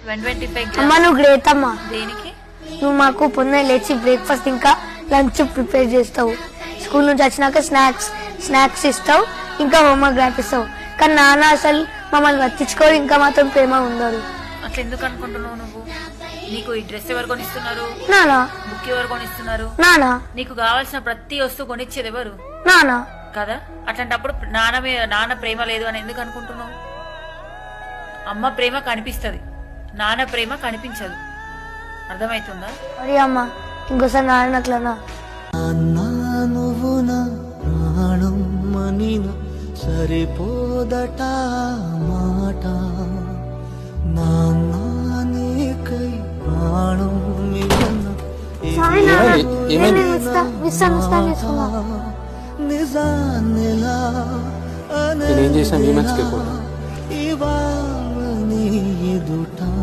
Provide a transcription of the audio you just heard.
125 అమ్మ నువ్వు గ్రేట్ అమ్మా. దేనికి? నువ్వు మాకు పొద్దున్న లేచి బ్రేక్ఫాస్ట్ ఇంకా లంచ్ ప్రిపేర్ చేస్తావు, స్కూల్ నుంచి వచ్చినాక స్నాక్స్ ఇస్తావు, ఇంకా హోంవర్క్ రాపిస్తావు. కానీ నాన్న అసలు మమ్మల్ని పట్టించుకోరు, ఇంకా మాత్రం ప్రేమ ఉండదు. అట్లా ఎందుకు అనుకుంటున్నావు నువ్వు? నీకు ఈ డ్రెస్ ఎవరు కొనిస్తున్నారు? నానా. బుక్ ఎవరు కొనిస్తున్నారు? నానా. నీకు కావాల్సిన ప్రతి వస్తువు కొనిచ్చేది ఎవరు? నానా. కదా, అట్లాంటప్పుడు నాన్న ప్రేమ లేదు అని ఎందుకు అనుకుంటున్నావు? అమ్మ ప్రేమ కనిపిస్తుంది, నాన్న ప్రేమ కనిపించదు. అర్థమవుతుందా? అరే అమ్మ ఇంకోసారి నాన్న అట్లనా. నువ్వు నా ప్రాణం మనిన సరిపోదట మాట, నాన్నకై ప్రాణం నిజాన్నిలా నేనేం చేసినా మీ మంచికే కూడా. ఇవాళ నీ ఎదుట